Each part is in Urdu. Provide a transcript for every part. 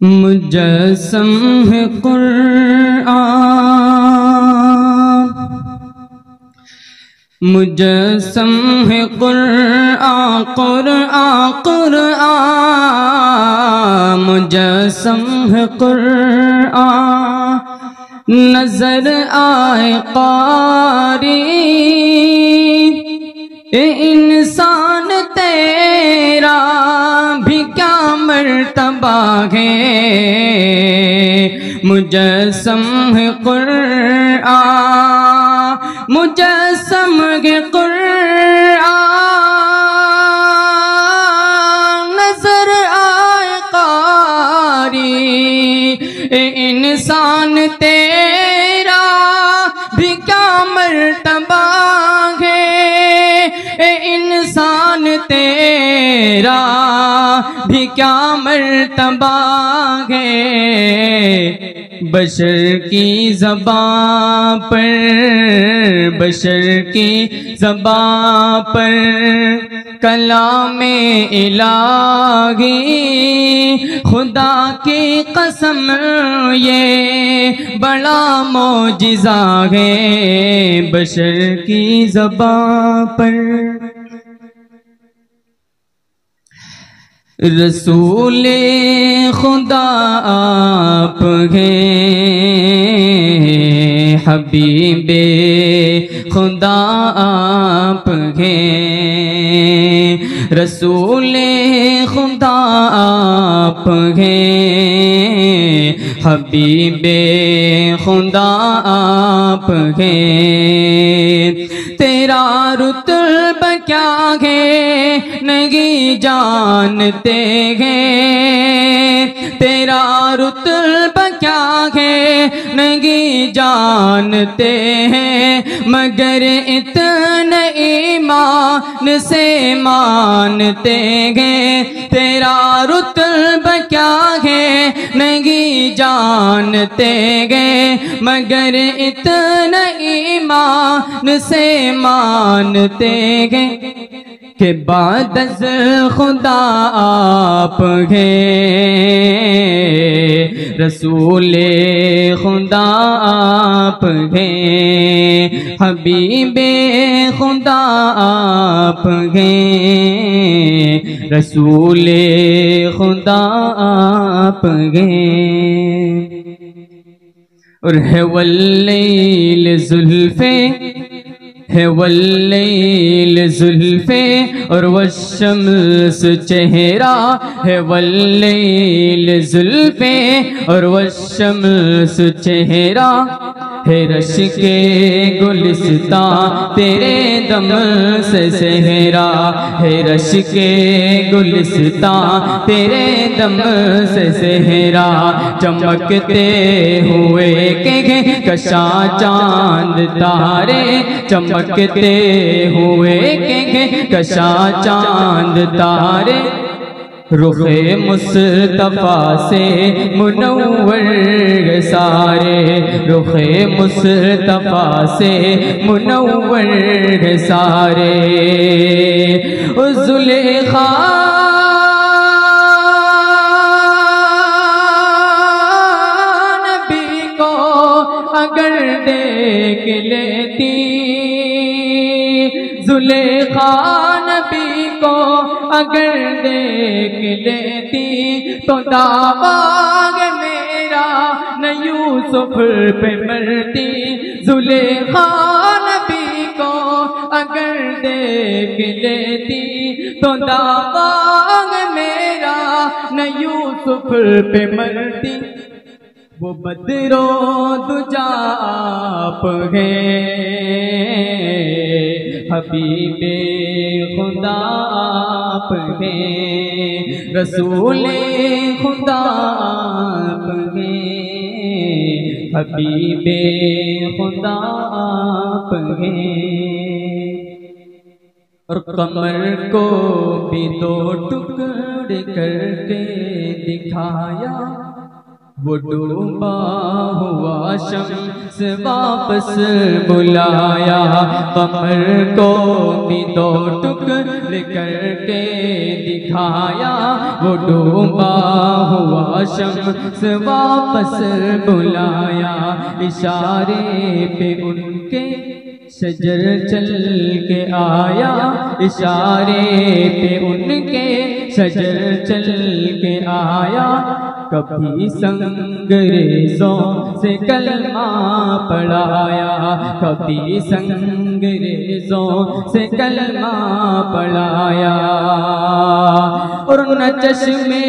مجسم ہے قرآن، مجسم ہے قرآن، قرآن قرآن، مجسم ہے قرآن، نظر آئے قاری اے انسان تیرا بھی کیا مرتبہ ہے، مجسم ہے قرآن، مجسم ہے قرآن، نظر آئے قاری اے انسان تیرا بھی کیا مرتبہ ہے، اے انسان تیرا بھی کیا مرتبہ ہے، بشر کی زبان پر، بشر کی زبان پر کلام الہی، خدا کی قسم یہ بڑا معجزہ ہے، بشر کی زبان پر رسول خدا آپ ہیں، حبیب خدا آپ ہیں، رسول خدا آپ ہیں، حبیب خدا آپ ہیں، تیرا رتبہ کیا ہے نہیں جانتے ہیں، تیرا رتبہ کیا ہے نہیں جانتے ہیں، مگر اتنے ایمان سے مانتے ہیں، تیرا رتبہ کیا ہے نہیں جانتے ہیں، مگر اتنے ایمان سے مانتے ہیں کہ بعد از خدا آپ ہیں، رسول خدا آپ ہیں، حبیب خدا آپ ہیں، رسول خدا آپ ہیں، اور ہے واللیل زلفے، ہے واللیل زلفے اور والشمس چہرہ، ہے واللیل زلفے اور والشمس چہرہ، ہے رش کے گلستان تیرے دم سے صحرا، ہے رش کے گلستان تیرے دم سے صحرا، چمکتے ہوئے کہ کشا چاند تارے، چمکتے ہوئے کہ کشا چاند تارے، رخ مصطفیٰ سے منور سارے، رخ مصطفیٰ سے منور سارے، زلیخا نبی کو اگر دیکھ لیتی، زلیخا نبی کو اگر دیکھ لیتی تو داغ میرا نہ یوسف پہ مرتی، زلیخا نبی کو اگر دیکھ لیتی تو داغ میرا نہ یوسف پہ مرتی، وہ بدر و دجا آپ ہیں، حبیب خدا آپ ہیں، رسول خدا آپ ہیں، حبیب خدا آپ ہیں، اور قمر کو بھی دو ٹکڑے کر کے دکھایا، وہ ڈوبا ہوا شمس واپس بلایا، قمر کو بھی دو ٹکڑے کر کے دکھایا، وہ ڈوبا ہوا شمس واپس بلایا، اشارے پہ ان کے شجر چل کے آیا، اشارے پہ ان کے شجر چل کے آیا، کبھی سنگریزوں سے کلمہ پڑھایا، کبھی سنگریزوں سے کلمہ پڑھایا، اور نہ چشمے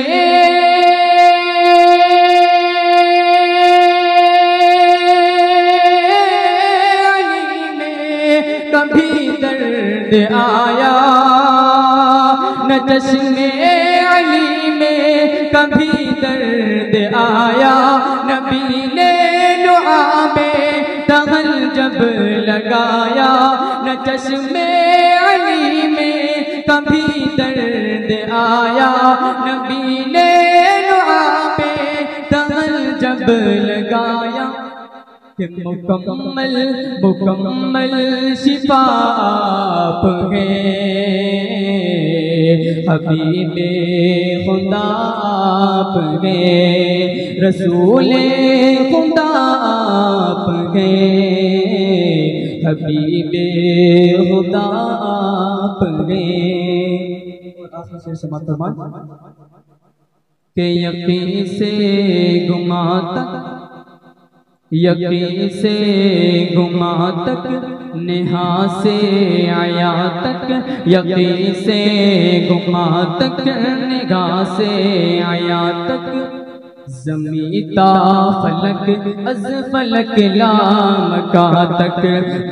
کبھی درد آیا، نہ چشمے علی میں کبھی درد آیا، نبی نے لعاب دغل جب لگایا، نہ چشمے علی میں کبھی درد آیا، نبی نے لعاب دغل جب لگایا، کہ مکمل مکمل شفا آپ ہیں، حبیب خدا آپ ہیں، رسول خدا آپ ہیں، حبیب خدا آپ ہیں۔ آخر سے سماعت فرمائیں کہ یقین سے گما تک، یقین سے گما تک، نہا سے آیا تک، یقین سے گما تک، نگاہ سے آیا تک، زمین تا فلک از فلک لامکاں تک،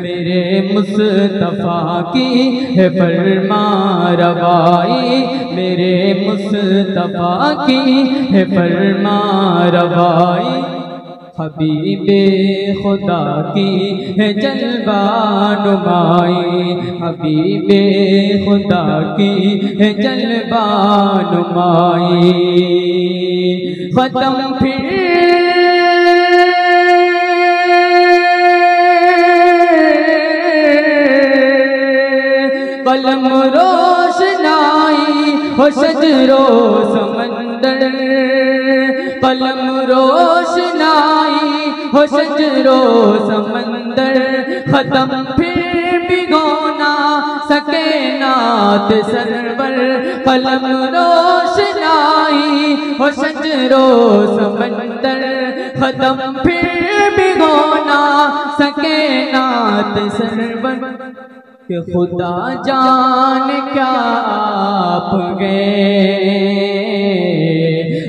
میرے مصطفیٰ کی ہے فرما روائی، میرے مصطفیٰ کی ہے فرما روائی، حبیب خدا کی ہے جلوہ نمائی، حبیب خدا کی ہے جلوہ نمائی، ختم پھر قلم روشنائی ہو شجر و سمندر، قلم روشنائی ہو شجر و سمندر، ختم پھر بھگونا سکے نعت سرور، قلم روشنائی ہو شجر و سمندر، ختم پھر بھگونا سکے نعت سرور، کہ خدا جان کیا آپ گئے،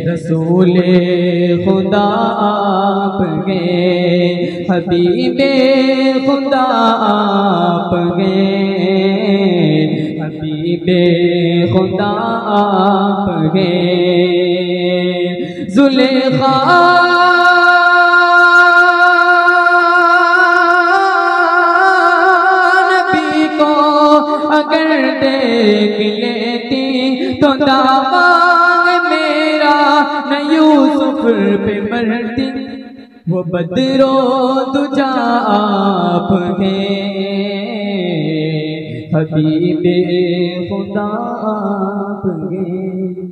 رسول خدا آپ گئے، حبیب خدا آپ گئے، حبیب خدا آپ گئے، زلیخا اگر دیکھ لیتی تو داماد میرا نہ یوسف پہ مرتی، وہ بدر و دجا آپ ہیں، حبیب خدا آپ ہیں۔